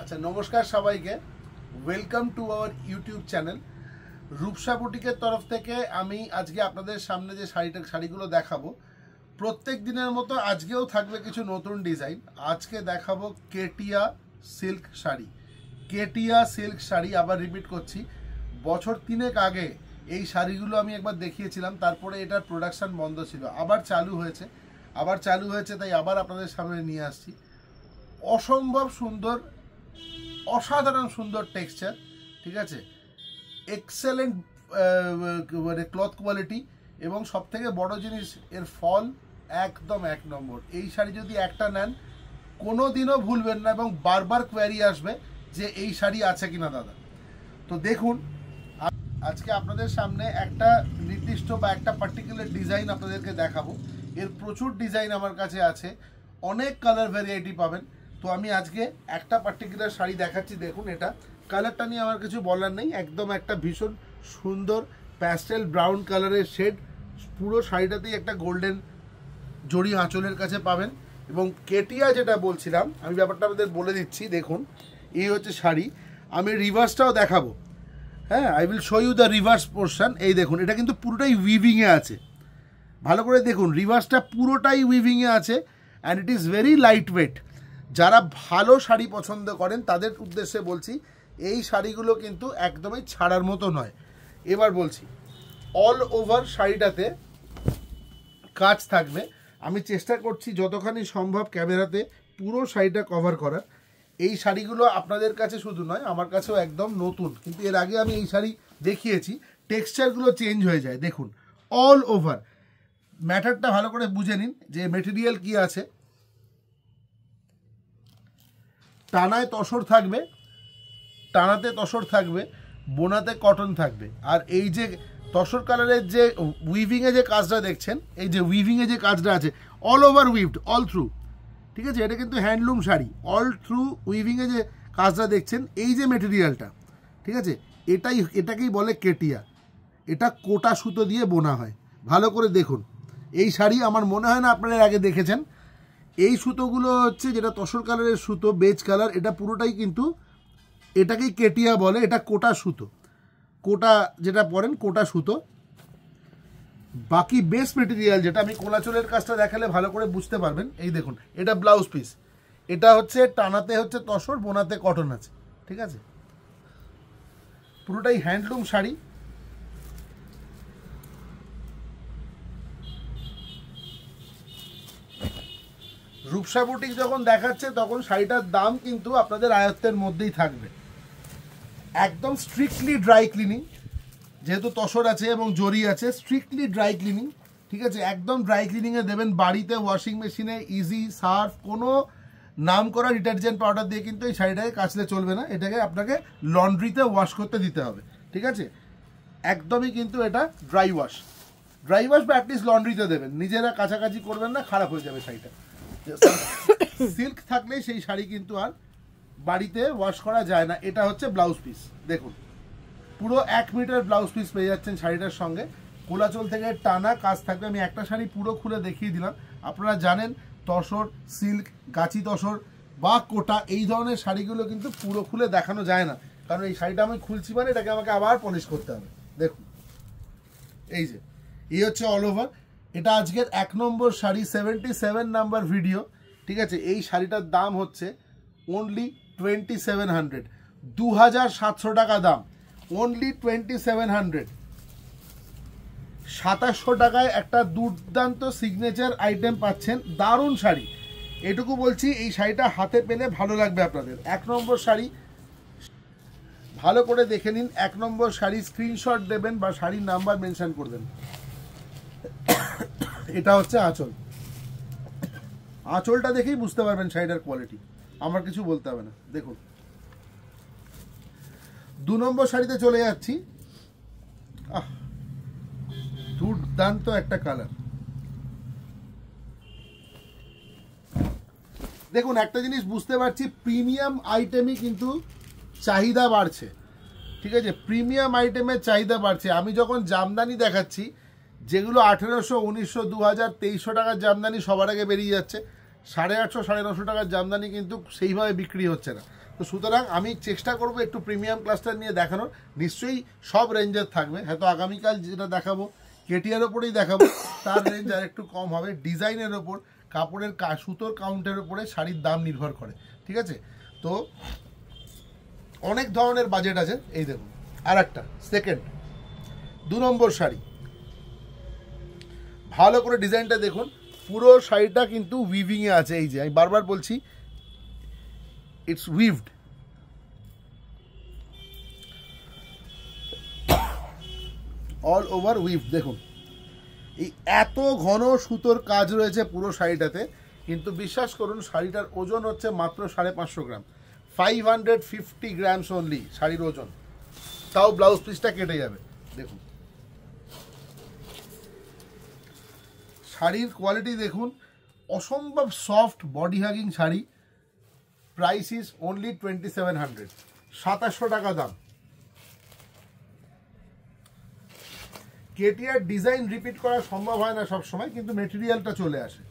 আচ্ছা, নমস্কার সবাইকে, welcome to our YouTube channel. Rupsa বুটিকের তরফ থেকে আমি আজকে আপনাদের সামনে যে শাড়িগুলো দেখাবো, প্রত্যেক দিনের মতো আজকেও থাকবে কিছু নতুন ডিজাইন। আজকে দেখাবো কেটিয়া সিল্ক শাড়ি। কেটিয়া সিল্ক শাড়ি, আবার রিপিট করছি, বছর 3 আগে এই শাড়িগুলো আমি একবার দেখিয়েছিলাম, তারপরে এটার প্রোডাকশন বন্ধ ছিল, আবার চালু হয়েছে, তাই আবার আপনাদের সামনে নিয়ে আসছি। অসম্ভব সুন্দর, অসাধারণ সুন্দর টেক্সচার, ঠিক আছে, এক্সেলেন্ট মানে ক্লথ কোয়ালিটি, এবং সব থেকে বড় জিনিস এর ফল একদম 1 নম্বর। এই শাড়ি যদি একটা নেন কোনো দিনও ভুলবেন না, এবং বারবার কোয়ারি আসবে যে এই শাড়ি আছে কিনা দাদা। তো দেখুন, আজকে আপনাদের সামনে একটা নির্দিষ্ট বা একটা পার্টিকুলার ডিজাইন আপনাদেরকে দেখাবো। এর প্রচুর ডিজাইন আমার কাছে আছে, অনেক কালার ভ্যারিয়েটি পাবেন। তো আমি আজকে একটা পার্টিকুলার শাড়ি দেখাচ্ছি। দেখুন, এটা কালারটা নিয়ে আমার কিছু বলার নেই, একদম একটা ভীষণ সুন্দর প্যাস্টেল ব্রাউন কালারের শেড। পুরো শাড়িটাতেই একটা গোল্ডেন জড়ি আঁচলের কাছে পাবেন। এবং কেটিয়া যেটা বলছিলাম, আমি ব্যাপারটা আপনাদের বলে দিচ্ছি। দেখুন, এই হচ্ছে শাড়ি, আমি রিভার্সটাও দেখাবো। হ্যাঁ, I will show you the reverse portion. এই দেখুন, এটা কিন্তু পুরোটাই উইভিংয়ে আছে, ভালো করে দেখুন, রিভার্সটা পুরোটাই উইভিংয়ে আছে, and it is very light weight. যারা ভালো শাড়ি পছন্দ করেন তাদের উদ্দেশ্যে বলছি, এই শাড়িগুলো কিন্তু একদমই ছাড়ার মতো নয়। এবার বলছি, অল ওভার শাড়িটাতে কাজ থাকবে। আমি চেষ্টা করছি যতখানি সম্ভব ক্যামেরাতে পুরো শাড়িটা কভার করার। এই শাড়িগুলো আপনাদের কাছে শুধু নয়, আমার কাছেও একদম নতুন, কিন্তু এর আগে আমি এই শাড়ি দেখিয়েছি, টেক্সচারগুলো চেঞ্জ হয়ে যায়। দেখুন, অল ওভার ম্যাটারটা ভালো করে বুঝে নিন যে মেটেরিয়াল কি আছে। টানায় তসর থাকবে, টানাতে তসর থাকবে, বোনাতে কটন থাকবে। আর এই যে তসর কালারের যে উইভিংয়ে যে কাজটা দেখছেন, এই যে উইভিংয়ে যে কাজটা আছে, অল ওভার উইভড, অল থ্রু, ঠিক আছে, এটা কিন্তু হ্যান্ডলুম শাড়ি, অল থ্রু উইভিংয়ে যে কাজটা দেখছেন, এই যে মেটেরিয়ালটা, ঠিক আছে, এটাকেই বলে কেটিয়া। এটা কোটা সুতো দিয়ে বোনা হয়। ভালো করে দেখুন এই শাড়ি, আমার মনে হয় না আপনারা আগে দেখেছেন। এই সুতোগুলো হচ্ছে যেটা তসর কালারের সুতো, বেজ কালার, এটা পুরোটাই কিন্তু এটাকেই কেটিয়া বলে। এটা কোটা সুতো, কোটা যেটা পরেন কোটা সুতো। বাকি বেস মেটেরিয়াল যেটা, আমি কোলাচলের কাজটা দেখালে ভালো করে বুঝতে পারবেন। এই দেখুন, এটা ব্লাউজ পিস, এটা হচ্ছে টানাতে হচ্ছে তসর, বোনাতে কটন আছে, ঠিক আছে, পুরোটাই হ্যান্ডলুম শাড়ি। রূপসা বুটিক যখন দেখাচ্ছে তখন শাড়িটার দাম কিন্তু আপনাদের আয়ত্তের মধ্যেই থাকবে। একদম স্ট্রিক্টলি ড্রাই ক্লিনিং, যেহেতু তসর আছে এবং জরি আছে, স্ট্রিক্টলি ড্রাই ক্লিনিং, ঠিক আছে, একদম ড্রাই ক্লিনিংয়ে দেবেন। বাড়িতে ওয়াশিং মেশিনে ইজি সার্ফ, কোনো নাম করা ডিটারজেন্ট পাউডার দিয়ে কিন্তু এই শাড়িটাকে কাচলে চলবে না, এটাকে আপনাকে লন্ড্রিতে ওয়াশ করতে দিতে হবে, ঠিক আছে। একদমই কিন্তু এটা ড্রাই ওয়াশ বা অ্যাটলিস্ট লন্ড্রিতে দেবেন, নিজেরা কাছাকাছি করবেন না, খারাপ হয়ে যাবে শাড়িটা। সিল্ক থাকলেই সেই শাড়ি কিন্তু আর বাড়িতে ওয়াশ করা যায় না। এটা হচ্ছে ব্লাউজ পিস, দেখুন পুরো 1 মিটার ব্লাউজ পিস পেয়ে যাচ্ছেন শাড়িটার সঙ্গে। কোলাচল থেকে টানা কাজ থাকবে। আমি একটা শাড়ি পুরো খুলে দেখিয়ে দিলাম। আপনারা জানেন তসর, সিল্ক, গাছি তসর বা কোটা, এই ধরনের শাড়িগুলো কিন্তু পুরো খুলে দেখানো যায় না, কারণ এই শাড়িটা আমি খুলছি মানে এটাকে আমাকে আবার পলিশ করতে হবে। দেখুন, এই যে এই হচ্ছে অল ওভার। এটা আজকের 1 নম্বর শাড়ি, 77 নাম্বার ভিডিও, ঠিক আছে। এই শাড়িটার দাম হচ্ছে অনলি 2700, 2700 টাকা দাম, অনলি 2700। 2700 টাকায় একটা দুর্দান্ত সিগনেচার আইটেম পাচ্ছেন, দারুণ শাড়ি। এটুকু বলছি, এই শাড়িটা হাতে পেলে ভালো লাগবে আপনাদের। 1 নম্বর শাড়ি, ভালো করে দেখে নিন। 1 নম্বর শাড়ি, স্ক্রিনশট দেবেন বা শাড়ির নাম্বার মেনশন করবেন। এটা হচ্ছে আঁচল, আঁচলটা দেখেই বুঝতে পারবেন শাড়িটার কোয়ালিটি, আমার কিছু বলতে হবে না। দেখুন, 2 নম্বর শাড়িতে চলে যাচ্ছি। দুর্দান্ত একটা কালার। দেখুন, একটা জিনিস বুঝতে পারছি, প্রিমিয়াম আইটেমই কিন্তু চাহিদা বাড়ছে, ঠিক আছে, প্রিমিয়াম আইটেমের চাহিদা বাড়ছে। আমি যখন জামদানি দেখাচ্ছি, যেগুলো 1800, 1900, 2000, 2300 টাকার জামদানি সবার আগে বেরিয়ে যাচ্ছে, 850 950 টাকার জামদানি কিন্তু সেইভাবে বিক্রি হচ্ছে না। তো সুতরাং আমি চেষ্টা করব একটু প্রিমিয়াম ক্লাসটা নিয়ে দেখানোর। নিশ্চয়ই সব রেঞ্জের থাকবে, হয়তো আগামীকাল যেটা দেখাবো কেটিআর ওপরেই দেখাবো, তার রেঞ্জ আর একটু কম হবে। ডিজাইনের ওপর, কাপড়ের সুতোর কাউন্টের ওপরে শাড়ির দাম নির্ভর করে, ঠিক আছে? তো অনেক ধরনের বাজেট আছে। এই দেখুন আর একটা সেকেন্ড 2 নম্বর শাড়ি, ভালো করে ডিজাইনটা দেখুন। পুরো শাড়িটা কিন্তু উইভিংয়ে আছে। এই যে আমি বারবার বলছি, it's weaved. All over weave. দেখুন এই এত ঘন সুতোর কাজ রয়েছে পুরো শাড়িটাতে, কিন্তু বিশ্বাস করুন শাড়িটার ওজন হচ্ছে মাত্র 550 গ্রাম, 550 গ্রামস অনলি শাড়ির ওজন। তাও ব্লাউজ পিসটা কেটে যাবে। দেখুন শাড়ির কোয়ালিটি দেখুন, অসম্ভব soft body hugging sari. Price is only 2700, 2700 টাকা দাম। কেটিআর ডিজাইন রিপিট করা সম্ভব হয় না সব সময়, কিন্তু মেটেরিয়ালটা চলে আসে।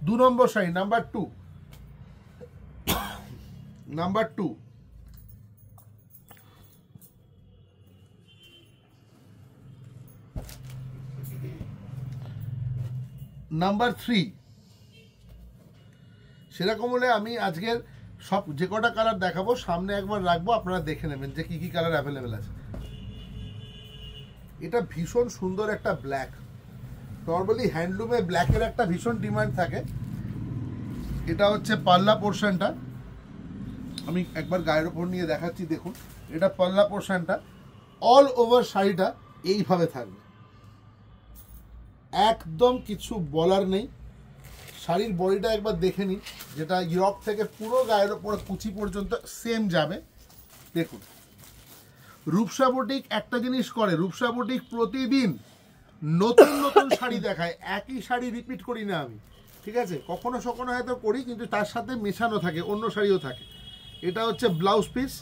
2 নম্বর শাড়ি নাম্বার 2। Number 2 number 3। সেরকম হলে আমি আজকের সব যে কটা কালার দেখাবো সামনে একবার রাখবো, আপনারা দেখে নেবেন যে কি কি কালার অ্যাভেলেবেল আছে। এটা ভীষণ সুন্দর একটা ব্ল্যাক। নর্মালি হ্যান্ডলুমে ব্ল্যাকের একটা ভীষণ ডিমান্ড থাকে। এটা হচ্ছে পাল্লা পোর্শনটা, আমি একবার গায়ের ওপর নিয়ে দেখাচ্ছি। দেখুন এটা পাল্লা পোর্শনটা, অল ওভার শাড়িটা এইভাবে থাকবে, একদম কিছু বলার নেই। শাড়ির বডিটা একবার দেখে নিন, যেটা ইউরোপ থেকে পুরো গায়ের ওপরে কুচি পর্যন্ত সেম যাবে। দেখুন রূপসা বুটিক একটা জিনিস করে, রূপসা বুটিক প্রতিদিন নতুন নতুন শাড়ি দেখায়, একই শাড়ি রিপিট করি না আমি, ঠিক আছে? কখনো সখনো হয়তো করি, কিন্তু তার সাথে মেশানো থাকে, অন্য শাড়িও থাকে। এটা হচ্ছে ব্লাউজ পিস,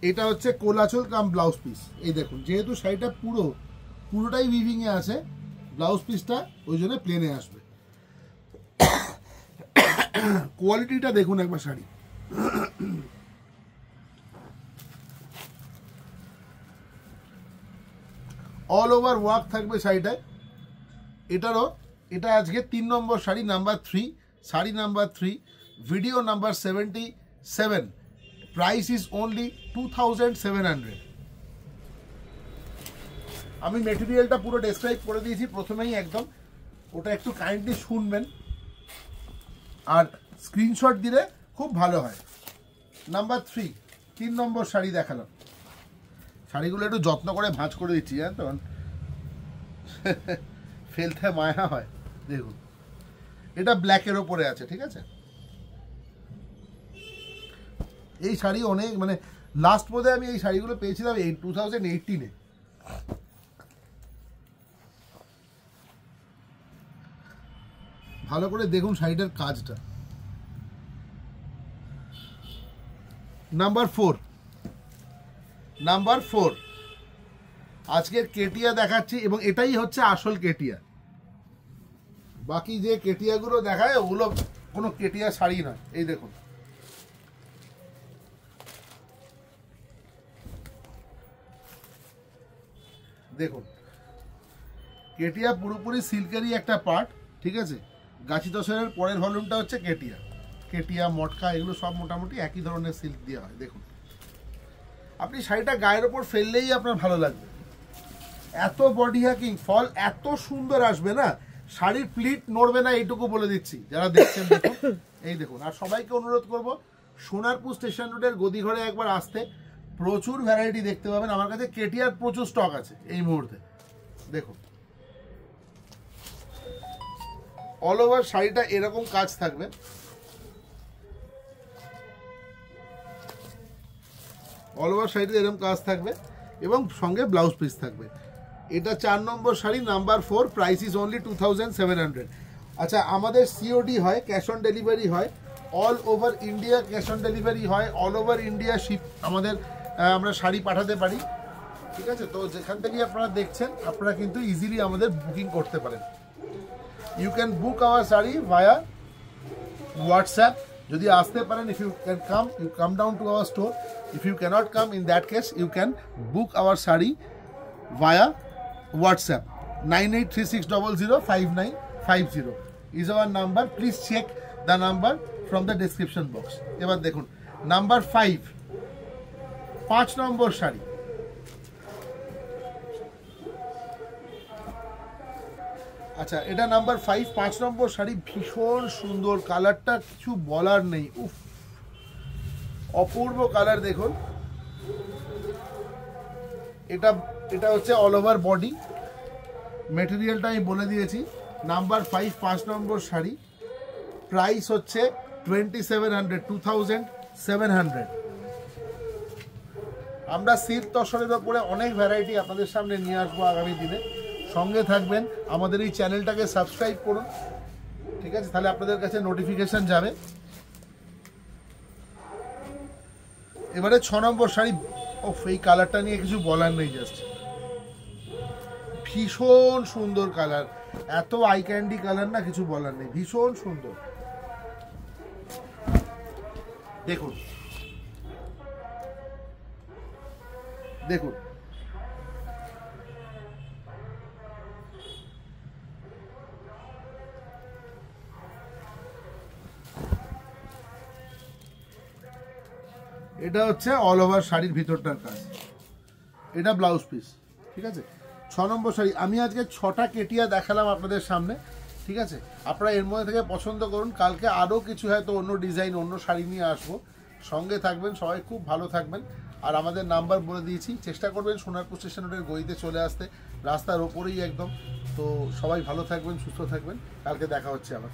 এটা হচ্ছে কোলাচল কাম ব্লাউজ পিস। এই দেখুন যেহেতু শাড়িটা পুরোটাই উইভিংয়ে আছে, ব্লাউজ পিসটা ওই জন্য প্লেনে আসবে। কোয়ালিটিটা দেখুন একবার শাড়ি, অল ওভার ওয়ার্ক থাকবে শাড়িটায়। এটা আজকে 3 নম্বর sari number 3। Sari number 3, video number 77। Price is only 2700। আমি মেটেরিয়ালটা পুরো ডেসক্রাইব করে দিয়েছি প্রথমেই একদম, ওটা একটু কাইন্ডলি শুনবেন আর স্ক্রিনশট দিলে খুব ভালো হয়। নাম্বার 3 নম্বর শাড়ি দেখালাম। শাড়িগুলো একটু যত্ন করে ভাঁজ করে দিচ্ছি, জানেন তো, ফেলতে মায়া হয়। দেখুন এটা ব্ল্যাকের ওপরে আছে, ঠিক আছে? এই শাড়ি অনেক, মানে লাস্ট বোধহয় আমি এই শাড়িগুলো পেয়েছিলাম 2018-এ। ভালো করে দেখুন শাড়িটার কাজটা। নাম্বার 4 আজকের কেটিয়া দেখাচ্ছি, এবং এটাই হচ্ছে আসল কেটিয়া। বাকি যে কেটিয়াগুলো দেখায় ওগুলো কোনো কেটিয়া শাড়ি নয়। এই দেখুন দেখুন কেটিয়া পুরোপুরি সিল্কেরই একটা পার্ট, ঠিক আছে? গাছি তসরের পরের ভলিউমটা হচ্ছে কেটিয়া মটকা, এগুলো সব মোটামুটি একই ধরনের সিল্ক দেওয়া হয়। দেখুন আপনি শাড়িটা গায়ের ওপর ফেললেই আপনার ভালো লাগবে। এত বডি হ্যাকিং ফল এত সুন্দর আসবে না, শাড়ির প্লিট নড়বে না, এইটুকু বলে দিচ্ছি যারা দেখছেন। দেখুন এই দেখুন। আর সবাইকে অনুরোধ করব সোনারপুর স্টেশন রোডের গদিঘরে একবার আসতে, প্রচুর ভ্যারাইটি দেখতে পাবেন। আমার কাছে কেটিআর প্রচুর স্টক আছে এই মুহূর্তে। দেখুন অল ওভার শাড়িটা এরকম কাজ থাকবে, অল ওভার শাড়িতে এরকম কাজ থাকবে এবং সঙ্গে ব্লাউজ পিস থাকবে। এটা 4 নম্বর sari number 4। Price is only 2700। আচ্ছা আমাদের সিওডি হয়, ক্যাশ অন ডেলিভারি হয়, all over India cash on delivery হয়, অল ওভার ইন্ডিয়া শিপ আমাদের আমরা শাড়ি পাঠাতে পারি, ঠিক আছে? তো যেখান থেকেই আপনারা দেখছেন আপনারা কিন্তু ইজিলি আমাদের বুকিং করতে পারেন। You can book our sari via WhatsApp. যদি আসতে পারেন, if you can come, you come down to our store. If you can't come, in that case you can book our sari via WhatsApp. 9836005950 is our number. Please check the number from the description box. এবার দেখুন number 5 নম্বর শাড়ি। আচ্ছা, এটা number 5 নম্বর শাড়ি। ভীষণ সুন্দর কালারটা, কিছু বলার নেই। উফ, অপূর্ব কালার। দেখুন এটা হচ্ছে অল ওভার বডি। মেটেরিয়ালটা আমি বলে দিয়েছি। নাম্বার 5 নম্বর শাড়ি, প্রাইস হচ্ছে 2700। আমরা সিল্ক তসরের ওপরে অনেক ভ্যারাইটি আপনাদের সামনে নিয়ে আসবো আগামী দিনে। সঙ্গে থাকবেন, আমাদের এই চ্যানেলটাকে সাবস্ক্রাইব করুন, ঠিক আছে? তাহলে আপনাদের কাছে নোটিফিকেশন যাবে। এবারে 6 নম্বর শাড়ি। ওফ, এই কালারটা নিয়ে কিছু বলার নেই, জাস্ট ভীষণ সুন্দর কালার। এত আই ক্যান্ডি কালার না, কিছু বলার নেই, ভীষণ সুন্দর। দেখুন দেখুন এটা হচ্ছে অল ওভার শাড়ির ভিতরটার কাজ। এটা ব্লাউজ পিস, ঠিক আছে? 6 নম্বর শাড়ি। আমি আজকে 6টা কেটিয়া দেখালাম আপনাদের সামনে, ঠিক আছে? আপনারা এর মধ্যে থেকে পছন্দ করুন। কালকে আরও কিছু হয়তো অন্য ডিজাইন, অন্য শাড়ি নিয়ে আসবো। সঙ্গে থাকবেন, সবাই খুব ভালো থাকবেন। আর আমাদের নাম্বার বলে দিয়েছি, চেষ্টা করবেন সোনারপুর স্টেশন রোডের গলিতে চলে আসতে, রাস্তার ওপরেই একদম। তো সবাই ভালো থাকবেন, সুস্থ থাকবেন। কালকে দেখা হচ্ছে আবার।